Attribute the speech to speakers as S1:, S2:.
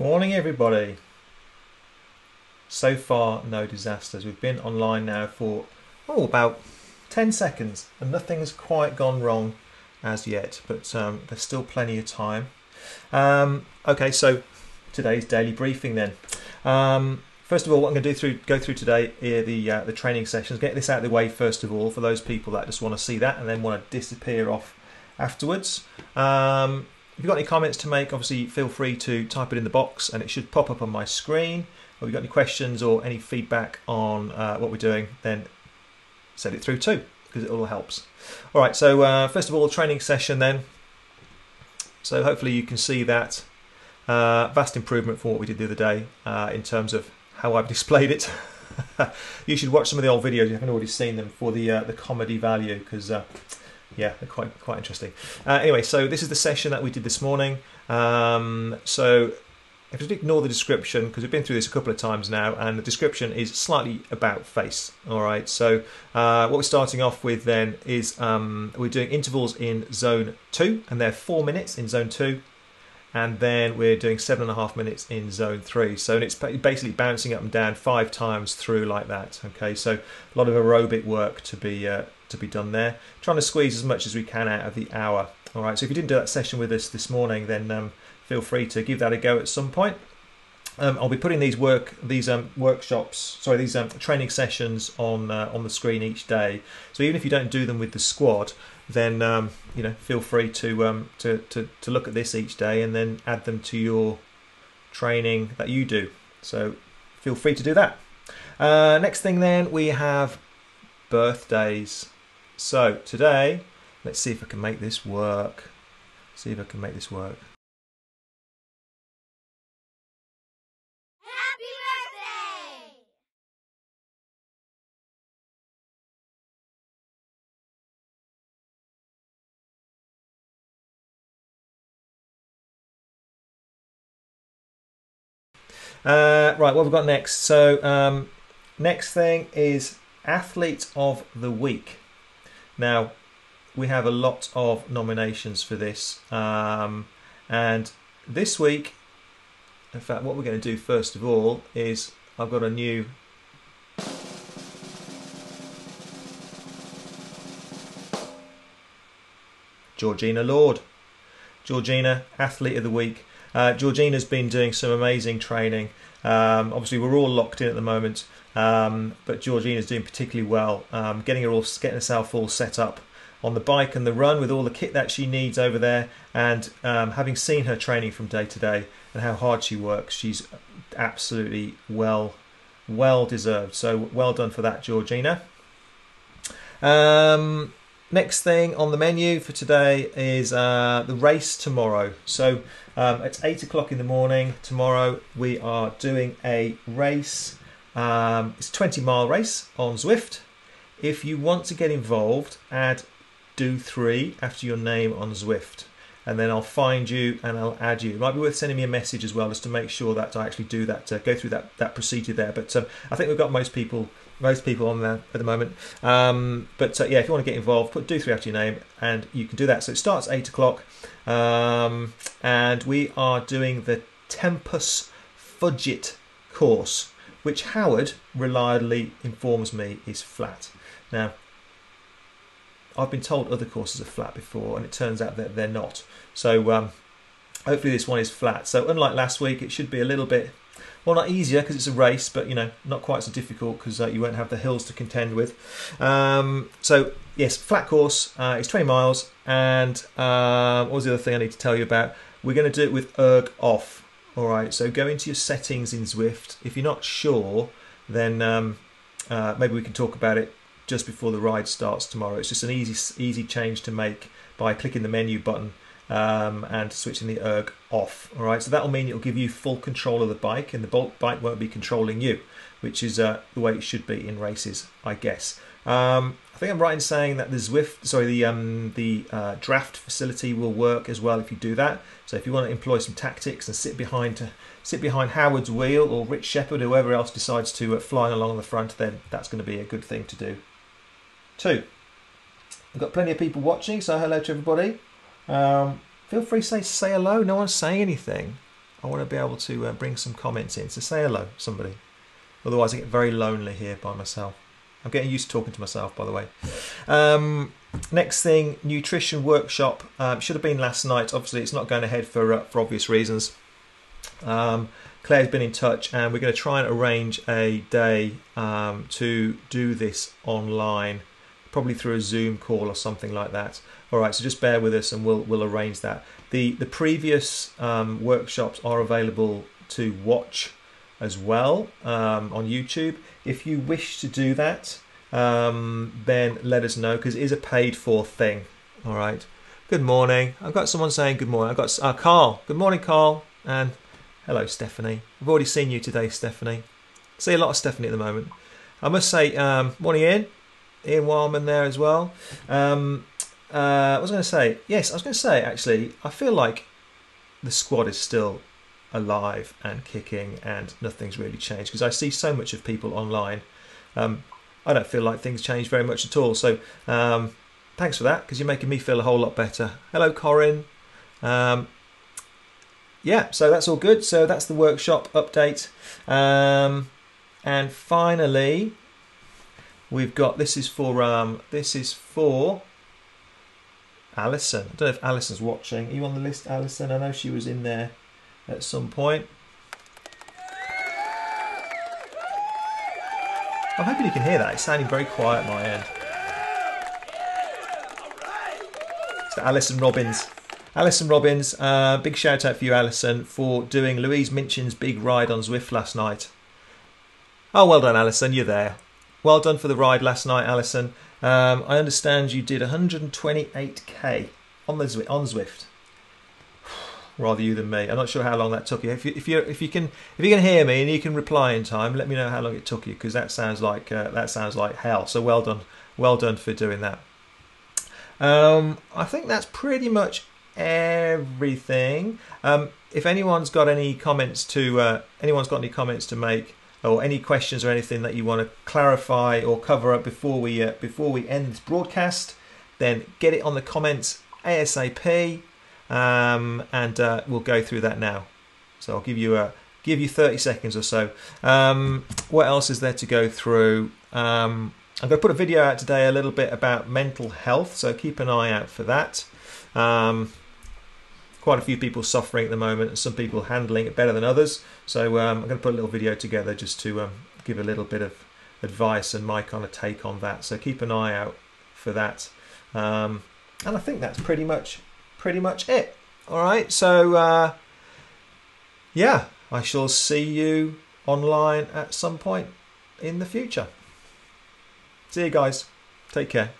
S1: Morning everybody. So far no disasters. We've been online now for about 10 seconds and nothing's quite gone wrong as yet, but there's still plenty of time. Okay, so today's daily briefing then. First of all, what I'm going to go through today are the training sessions. Get this out of the way first of all for those people that just want to see that and then want to disappear off afterwards. If you've got any comments to make, obviously feel free to type it in the box and it should pop up on my screen. Or if you've got any questions or any feedback on what we're doing, then send it through too, because it all helps. All right, so first of all, training session then. So hopefully you can see that vast improvement from what we did the other day in terms of how I've displayed it. You should watch some of the old videos if you haven't already seen them for the comedy value, because yeah, they're quite interesting. Anyway, so this is the session that we did this morning. So if you just ignore the description, because we've been through this a couple of times now, and the description is slightly about face. All right, so what we're starting off with then is we're doing intervals in zone 2, and they're 4 minutes in zone 2. And then we're doing 7.5 minutes in zone 3. So it's basically bouncing up and down 5 times through like that. Okay, so a lot of aerobic work to be done there. Trying to squeeze as much as we can out of the hour. All right, so if you didn't do that session with us this morning, then feel free to give that a go at some point. I'll be putting these training sessions on the screen each day. So even if you don't do them with the squad, then you know, feel free to look at this each day and then add them to your training that you do. So feel free to do that. Next thing then, we have birthdays. So today, let's see if I can make this work. Right, what have we got next? So next thing is Athlete of the Week. Now, we have a lot of nominations for this, and this week, in fact, what we're going to do first of all is I've got a new Georgina Lord. Georgina, Athlete of the Week. Georgina's been doing some amazing training. Obviously, we're all locked in at the moment, but Georgina's doing particularly well, getting herself all set up on the bike and the run with all the kit that she needs over there. And having seen her training from day to day and how hard she works, she's absolutely well deserved. So well done for that, Georgina. Next thing on the menu for today is the race tomorrow. So it's 8 o'clock in the morning tomorrow. We are doing a race. It's a 20-mile race on Zwift. If you want to get involved, add Do3 after your name on Zwift, and then I'll find you and I'll add you. It might be worth sending me a message as well, just to make sure that I actually do that, go through that procedure there. But I think we've got most people on there at the moment. Yeah, if you want to get involved, put Do3 after your name and you can do that. So it starts 8 o'clock, and we are doing the Tempus Fugit course, which Howard reliably informs me is flat. Now, I've been told other courses are flat before, and it turns out that they're not. So hopefully this one is flat. So unlike last week, it should be a little bit, well, not easier because it's a race, but you know, not quite so difficult because you won't have the hills to contend with. So yes, flat course. It's 20 miles, and what was the other thing I need to tell you about? We're going to do it with erg off. All right. So go into your settings in Zwift. If you're not sure, then maybe we can talk about it just before the ride starts tomorrow. It's just an easy change to make by clicking the menu button and switching the erg off. All right, so that'll mean it'll give you full control of the bike, and the bike won't be controlling you, which is the way it should be in races, I guess. I think I'm right in saying that the draft facility will work as well if you do that. So if you want to employ some tactics and sit behind Howard's wheel, or Rich Shepherd, whoever else decides to fly along the front, then that's going to be a good thing to do too. We've got plenty of people watching, so hello to everybody. Feel free to say hello. No one's saying anything. I want to be able to bring some comments in, so say hello, somebody. Otherwise I get very lonely here by myself. I'm getting used to talking to myself, by the way. Next thing, nutrition workshop. Should have been last night. Obviously, it's not going ahead for obvious reasons. Claire's been in touch, and we're going to try and arrange a day to do this online, probably through a Zoom call or something like that. All right, so just bear with us, and we'll arrange that. The previous workshops are available to watch as well on YouTube. If you wish to do that, then let us know, because it is a paid for thing. All right. Good morning. I've got someone saying good morning. I've got Carl. Good morning, Carl. And hello, Stephanie. I've already seen you today, Stephanie. I see a lot of Stephanie at the moment. I must say, morning, Ian Wildman there as well. What was I going to say? Yes, I was going to say, actually, I feel like the squad is still alive and kicking, and nothing's really changed, because I see so much of people online. I don't feel like things change very much at all. So thanks for that, because you're making me feel a whole lot better. Hello, Corinne. Yeah, so that's all good. So that's the workshop update. And finally, we've got, this is for Alison. I don't know if Alison's watching. Are you on the list, Alison? I know she was in there at some point. I'm hoping you can hear that. It's sounding very quiet at my end. So Alison Robbins. Alison Robbins, big shout out for you, Alison, for doing Louise Minchin's big ride on Zwift last night. Oh, well done, Alison. You're there. Well done for the ride last night, Alison. I understand you did 128k on Zwift. Rather you than me. I'm not sure how long that took you. If you can hear me and you can reply in time, let me know how long it took you, because that sounds like hell. So well done for doing that. I think that's pretty much everything. If anyone's got any comments to make, or any questions or anything that you want to clarify or cover up before we end this broadcast, then get it on the comments ASAP. And we'll go through that now. So I'll give you 30 seconds or so. What else is there to go through? I'm going to put a video out today a little bit about mental health, so keep an eye out for that. Quite a few people suffering at the moment, and some people handling it better than others. So I'm going to put a little video together just to give a little bit of advice and my kind of take on that. So keep an eye out for that. And I think that's pretty much it. All right, so yeah, I shall see you online at some point in the future. See you guys. Take care.